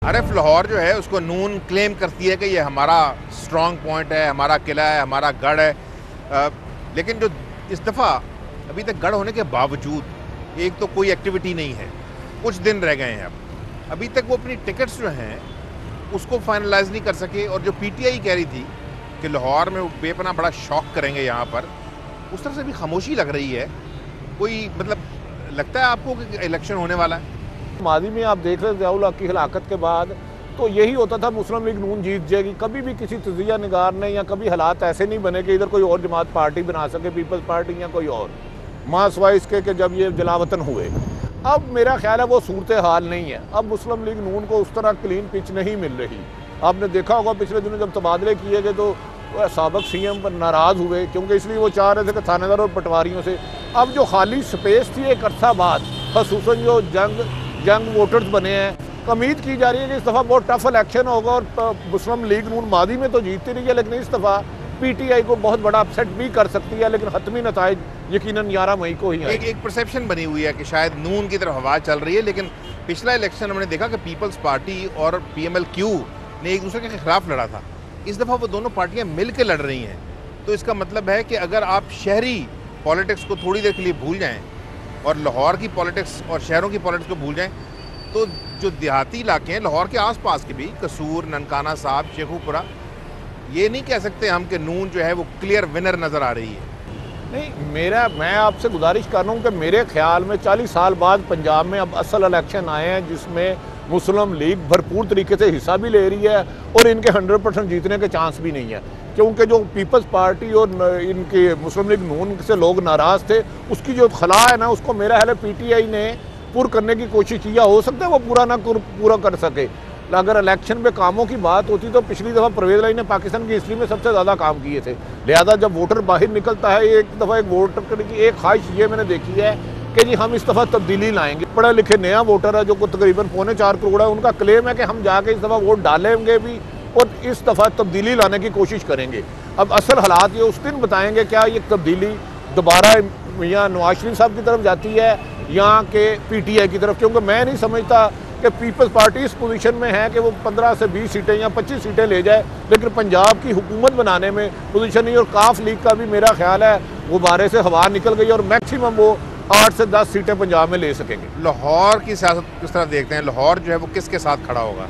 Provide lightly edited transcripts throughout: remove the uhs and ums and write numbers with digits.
RF Lahore जो है उसको नून क्लेम करती है कि ये हमारा स्ट्रॉन्ग पॉइंट है, हमारा किला है, हमारा गढ़ है। लेकिन जो इस दफ़ा अभी तक गढ़ होने के बावजूद एक तो कोई एक्टिविटी नहीं है, कुछ दिन रह गए हैं। अब अभी तक वो अपनी टिकट्स जो हैं उसको फाइनलाइज नहीं कर सके। और जो पीटीआई कह रही थी कि लाहौर में वो बेपना बड़ा शौक करेंगे यहाँ पर, उस तरफ से भी खामोशी लग रही है। कोई मतलब लगता है आपको कि इलेक्शन होने वाला है? माजी में आप देख रहे थे ज़ियाउल हक की हिलाकत के बाद तो यही होता था, मुस्लिम लीग नून जीत जाएगी। कभी भी किसी तजिया निगार ने या कभी हालात ऐसे नहीं बने कि इधर कोई और जमात पार्टी बना सके, पीपल्स पार्टी या कोई और, मासवा इसके कि जब ये जलावतन हुए। अब मेरा ख्याल है वो सूरत हाल नहीं है। अब मुस्लिम लीग नून को उस तरह क्लीन पिच नहीं मिल रही। आपने देखा होगा पिछले दिनों जब तबादले किए गए तो साबिक सीएम पर नाराज़ हुए, क्योंकि इसलिए वो चाह रहे थे कि थानेदार और पटवारियों से अब जो खाली स्पेस थी एक अरसा बाद, खसूसन जो जंग वोटर्स बने हैं, उम्मीद की जा रही है कि इस दफ़ा बहुत टफ इलेक्शन होगा। और मुस्लिम लीग नून मादी में तो जीतती रही है, लेकिन इस दफ़ा पीटीआई को बहुत बड़ा अपसेट भी कर सकती है। लेकिन हतमी नताइज यकीनन 11 मई को ही एक परसेप्शन बनी हुई है कि शायद नून की तरफ हवा चल रही है। लेकिन पिछला इलेक्शन हमने देखा कि पीपल्स पार्टी और PMLQ ने एक दूसरे के खिलाफ लड़ा था। इस दफ़ा वो दोनों पार्टियां मिल के लड़ रही हैं। तो इसका मतलब है कि अगर आप शहरी पॉलिटिक्स को थोड़ी देर के लिए भूल जाएं और लाहौर की पॉलिटिक्स और शहरों की पॉलिटिक्स को भूल जाएं, तो जो देहाती इलाके हैं लाहौर के आसपास के भी, कसूर, ननकाना साहब, शेखुपुरा, ये नहीं कह सकते हम कि नून जो है वो क्लियर विनर नज़र आ रही है। नहीं, मैं आपसे गुजारिश कर रहा हूँ कि मेरे ख्याल में 40 साल बाद पंजाब में अब असल इलेक्शन आए हैं जिसमें मुस्लिम लीग भरपूर तरीके से हिस्सा भी ले रही है और इनके 100% जीतने के चांस भी नहीं है। क्योंकि जो पीपल्स पार्टी और इनके मुस्लिम लीग नून से लोग नाराज़ थे, उसकी जो खला है ना, उसको मेरा ख्याल है पीटीआई ने पूरा करने की कोशिश किया। हो सकता है वो पूरा कर सके। अगर इलेक्शन में कामों की बात होती तो पिछली दफ़ा परवेज़ इलाही ने पाकिस्तान की हिस्ट्री में सबसे ज़्यादा काम किए थे। लिहाजा जब वोटर बाहर निकलता है, एक दफ़ा एक वोटर की एक ख्वाहिश ये मैंने देखी है कि जी हम इस दफ़ा तब्दीली लाएंगे। पढ़े लिखे नया वोटर है जो तकरीबन 4.25 करोड़ है, उनका क्लेम है कि हम जाके इस दफ़ा वोट डालेंगे भी और इस दफ़ा तब्दीली लाने की कोशिश करेंगे। अब असल हालात ये उस दिन बताएंगे क्या ये तब्दीली दोबारा या नवाज शरीफ साहब की तरफ जाती है या कि पीटीआई की तरफ। क्योंकि मैं नहीं समझता कि पीपल्स पार्टी इस पोजीशन में है कि वो 15 से 20 सीटें या 25 सीटें ले जाए, लेकिन पंजाब की हुकूमत बनाने में पोजीशन नहीं। और काफ लीग का भी मेरा ख्याल है गुब्बारे से हवा निकल गई और मैक्सिमम वो 8 से 10 सीटें पंजाब में ले सकेंगे। लाहौर की सियासत किस तरह देखते हैं? लाहौर जो है वो किसके साथ खड़ा होगा?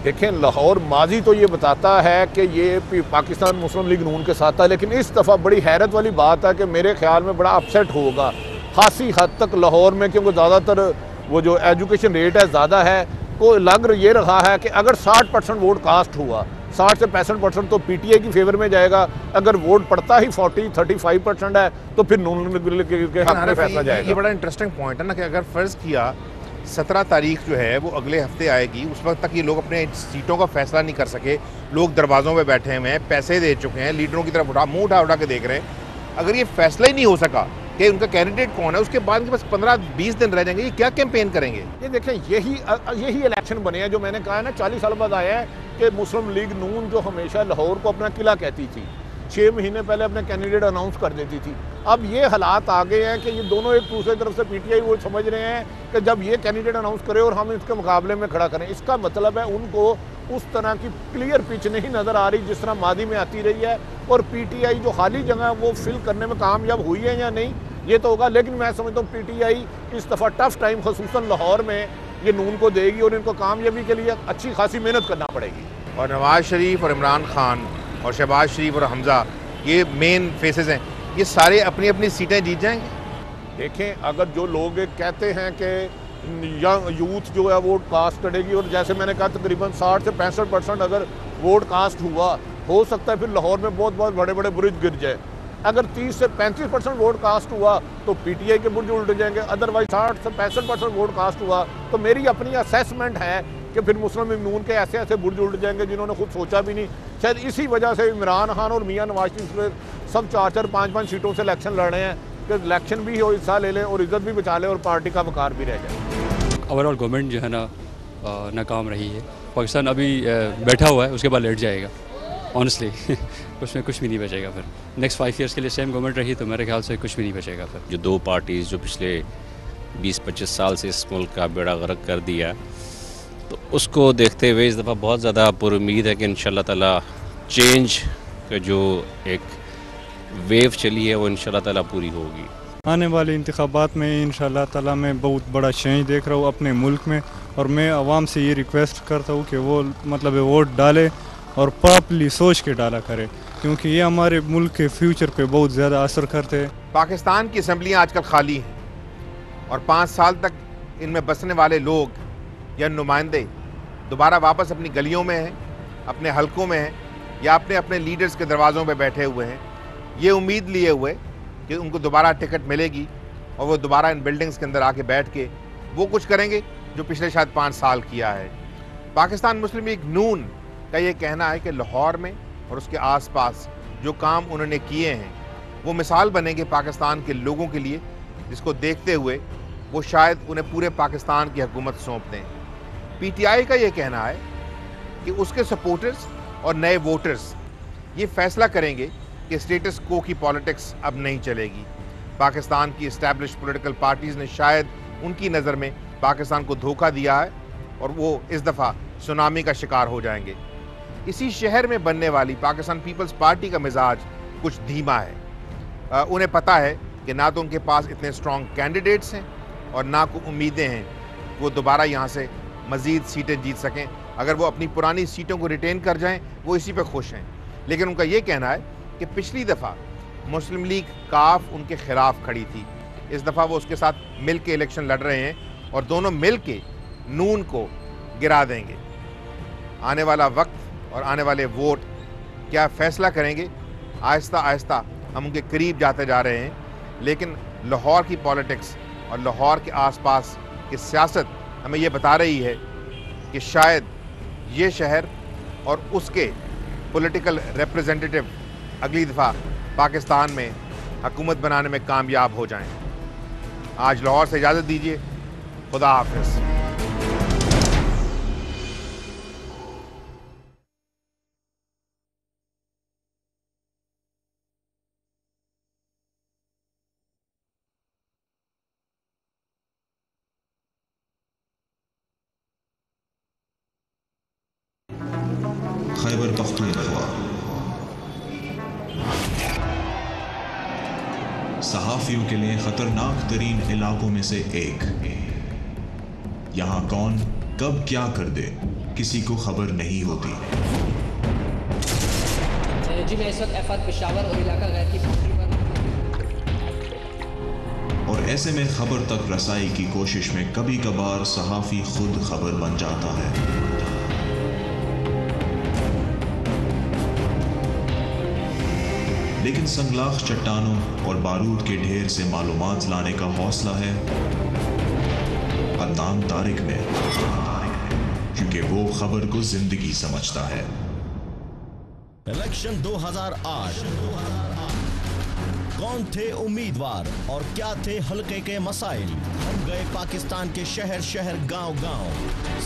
देखें, लाहौर माजी तो ये बताता है कि ये पाकिस्तान मुस्लिम लीग नून के साथ था, लेकिन इस दफ़ा बड़ी हैरत वाली बात है कि मेरे ख्याल में बड़ा अपसेट होगा खासी हद तक लाहौर में, क्योंकि ज़्यादातर वो जो एजुकेशन रेट है ज़्यादा है। तो लग ये रहा है कि अगर 60% वोट कास्ट हुआ, 60 से 65% तो पीटीआई की फेवर में जाएगा। अगर वोट पड़ता ही 40-35% है तो फिर नून के हक में फैसला जाएगा। ये बड़ा इंटरेस्टिंग पॉइंट है ना कि अगर फ़र्ज़ किया 17 तारीख जो है वो अगले हफ्ते आएगी, उस वक्त तक ये लोग अपने सीटों का फैसला नहीं कर सके, लोग दरवाज़ों पे बैठे हुए हैं, पैसे दे चुके हैं, लीडरों की तरफ मुँह उठा के देख रहे हैं। अगर ये फैसला ही नहीं हो सका कि उनका कैंडिडेट कौन है, उसके बाद इनके पास 15-20 दिन रह जाएंगे, ये क्या कैंपेन करेंगे? ये देखें, यही इलेक्शन बने हैं जो मैंने कहा है ना 40 साल बाद आया है कि मुस्लिम लीग नून जो हमेशा लाहौर को अपना किला कहती थी, 6 महीने पहले अपने कैंडिडेट अनाउंस कर देती थी। अब ये हालात आ गए हैं कि ये दोनों एक दूसरे तरफ से पीटीआई वो समझ रहे हैं कि जब ये कैंडिडेट अनाउंस करे और हम इसके मुकाबले में खड़ा करें, इसका मतलब है उनको उस तरह की क्लियर पिच नहीं नज़र आ रही जिस तरह मादी में आती रही है। और पीटीआई जो खाली जगह वो फिल करने में कामयाब हुई है या नहीं ये तो होगा, लेकिन मैं समझता हूँ पीटीआई इस दफ़ा टफ टाइम खसूसन लाहौर में ये नून को देगी और इनको कामयाबी के लिए अच्छी खासी मेहनत करना पड़ेगी। और नवाज शरीफ और इमरान खान और शहबाज शरीफ और हमजा ये मेन फेसेस हैं, ये सारे अपनी अपनी सीटें जीत जाएंगे। देखें, अगर जो लोग कहते हैं कि यूथ जो है वोट कास्ट करेगी, और जैसे मैंने कहा तकरीबन 60 से 65% अगर वोट कास्ट हुआ, हो सकता है फिर लाहौर में बहुत बहुत बड़े बड़े बुर्ज गिर जाए। अगर 30 से 35% वोट कास्ट हुआ तो पीटीआई के बुर्ज उल्ट जाएंगे। अदरवाइज 60 से 65% वोट कास्ट हुआ तो मेरी अपनी असेसमेंट है कि फिर मुस्लिम लीग नून के ऐसे ऐसे बुर्ज उल्ट जाएंगे जिन्होंने खुद सोचा भी नहीं। शायद इसी वजह से इमरान खान और मियां नवाज शरीफ सब 4-4, 5-5 सीटों से इलेक्शन लड़ रहे हैं कि इलेक्शन भी हो, हिस्सा ले लें और इज्जत भी बचा लें और पार्टी का वकार भी रह जाए। ओवरऑल गवर्नमेंट जो है ना नाकाम रही है। पाकिस्तान अभी बैठा हुआ है, उसके बाद लेट जाएगा ऑनेस्टली उसमें कुछ भी नहीं बचेगा। फिर नेक्स्ट 5 ईयर्स के लिए सेम गवर्नमेंट रही तो मेरे ख्याल से कुछ भी नहीं बचेगा। फिर जो दो पार्टीज़ जो पिछले 20-25 साल से इस मुल्क का बेड़ा गर्क कर दिया, तो उसको देखते हुए इस दफ़ा बहुत ज़्यादा पुरुम्मीद है कि इंशाल्लाह ताला चेंज का जो एक वेव चली है वो इंशाल्लाह ताला पूरी होगी। आने वाले इंतखाबात में इंशाल्लाह ताला मैं बहुत बड़ा चेंज देख रहा हूँ अपने मुल्क में, और मैं आवाम से ये रिक्वेस्ट करता हूँ कि वो मतलब वोट डाले और प्रॉपरली सोच के डाला करे, क्योंकि ये हमारे मुल्क के फ्यूचर पे बहुत ज़्यादा असर करते हैं। पाकिस्तान की असम्बलियाँ आजकल खाली हैं और 5 साल तक इनमें बसने वाले लोग या नुमाइंदे दोबारा वापस अपनी गलियों में हैं, अपने हलकों में हैं, या अपने अपने लीडर्स के दरवाज़ों पे बैठे हुए हैं, ये उम्मीद लिए हुए कि उनको दोबारा टिकट मिलेगी और वो दोबारा इन बिल्डिंग्स के अंदर आके बैठ के वो कुछ करेंगे जो पिछले शायद 5 साल किया है। पाकिस्तान मुस्लिम लीग नून का ये कहना है कि लाहौर में और उसके आसपास जो काम उन्होंने किए हैं वो मिसाल बनेंगे पाकिस्तान के लोगों के लिए, जिसको देखते हुए वो शायद उन्हें पूरे पाकिस्तान की हुकूमत सौंप दें। PTI का ये कहना है कि उसके सपोर्टर्स और नए वोटर्स ये फैसला करेंगे कि स्टेटस को की पॉलिटिक्स अब नहीं चलेगी। पाकिस्तान की इस्टेब्लिश पॉलिटिकल पार्टीज़ ने शायद उनकी नज़र में पाकिस्तान को धोखा दिया है और वो इस दफ़ा सुनामी का शिकार हो जाएंगे। इसी शहर में बनने वाली पाकिस्तान पीपल्स पार्टी का मिजाज कुछ धीमा है। उन्हें पता है कि ना तो उनके पास इतने स्ट्रॉन्ग कैंडिडेट्स हैं और ना को उम्मीदें हैं वो दोबारा यहाँ से मज़ीद सीटें जीत सकें। अगर वो अपनी पुरानी सीटों को रिटेन कर जाएं वो इसी पे खुश हैं। लेकिन उनका ये कहना है कि पिछली दफ़ा मुस्लिम लीग काफ उनके ख़िलाफ़ खड़ी थी, इस दफ़ा वो उसके साथ मिल के इलेक्शन लड़ रहे हैं और दोनों मिल के नून को गिरा देंगे। आने वाला वक्त और आने वाले वोट क्या फ़ैसला करेंगे? आहिस्ता आहिस्ता हम उनके करीब जाते जा रहे हैं, लेकिन लाहौर की पॉलिटिक्स और लाहौर के आसपास की सियासत हमें ये बता रही है कि शायद ये शहर और उसके पॉलिटिकल रिप्रेजेंटेटिव अगली दफ़ा पाकिस्तान में हुकूमत बनाने में कामयाब हो जाएं। आज लाहौर से इजाज़त दीजिए, खुदा हाफिज़। खैबर पख्तूनख्वा सहाफ़ियों के लिए ख़तरनाक तरीन इलाकों में से एक। यहाँ कौन कब क्या कर दे किसी को खबर नहीं होती। जी मैं इस वक्त एफआर पेशावर और इलाका गैर की बाउंड्री पर। और ऐसे में खबर तक रसाई की कोशिश में कभी कभार सहाफ़ी खुद खबर बन जाता है। लेकिन संगलाख चट्टानों और बारूद के ढेर से मालूमात लाने का हौसला है अदनान तारिक में, क्योंकि वो खबर को जिंदगी समझता है। इलेक्शन 2008 कौन थे उम्मीदवार और क्या थे हल्के के मसाइल? हम गए पाकिस्तान के शहर शहर गांव गांव,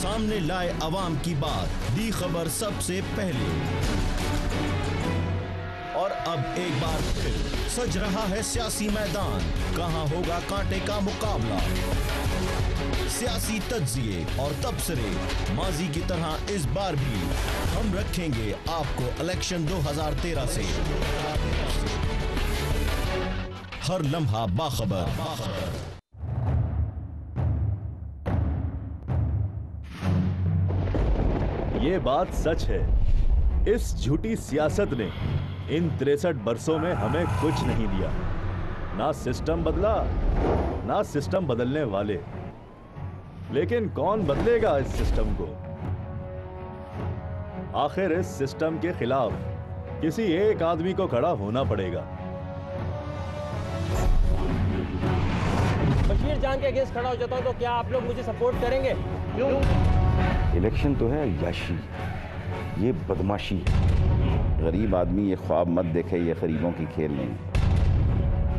सामने लाए अवाम की बात, दी खबर सबसे पहले। और अब एक बार फिर सज रहा है सियासी मैदान, कहां होगा कांटे का मुकाबला। सियासी तज्जिए और तबसरे माजी की तरह इस बार भी हम रखेंगे आपको इलेक्शन 2013 से हर लम्हा बाखबर। ये बात सच है, इस झूठी सियासत ने इन 63 बरसों में हमें कुछ नहीं दिया। ना सिस्टम बदला, ना सिस्टम बदलने वाले। लेकिन कौन बदलेगा इस सिस्टम को? आखिर इस सिस्टम के खिलाफ किसी एक आदमी को खड़ा होना पड़ेगा। बशीर जान के अगेंस्ट खड़ा हो जाता हूं तो क्या आप लोग मुझे सपोर्ट करेंगे? क्यों? इलेक्शन तो है याशी, ये बदमाशी। गरीब आदमी ये ख्वाब मत देखे, ये गरीबों की खेल नहीं।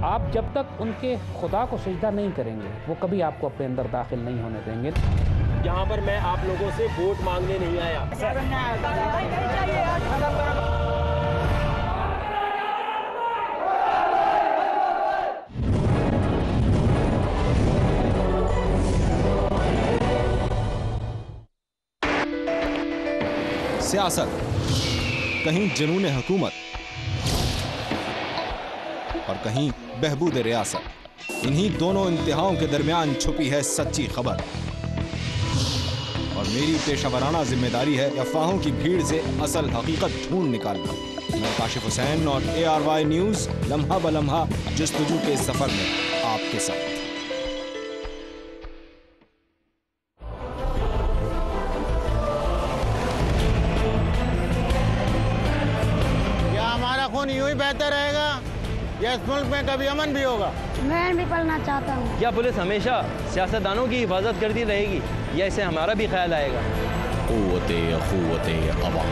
आप जब तक उनके खुदा को सजदा नहीं करेंगे वो कभी आपको अपने अंदर दाखिल नहीं होने देंगे। यहाँ पर मैं आप लोगों से वोट मांगने नहीं आया। सियासत, कहीं जुनून हुकूमत और कहीं बहबूद रियासत। इन्हीं दोनों इंतहाओं के दरमियान छुपी है सच्ची खबर और मेरी पेशावराना जिम्मेदारी है अफवाहों की भीड़ से असल हकीकत ढूंढ निकालना। मैं काशिफ हुसैन और ARY न्यूज़ लम्हा ब लम्हा जस्तजू के सफर में आपके साथ। क्या हमारा खून यूं ही बहता रहेगा या इस मुल्क में कभी अमन भी होगा? मैं भी पढ़ना चाहता हूँ। क्या पुलिस हमेशा सियासतदानों की हिफाजत करती रहेगी या इससे हमारा भी ख्याल आएगा? क़ुव्वत-ए-ख़ुव्वत-ए-अवाम।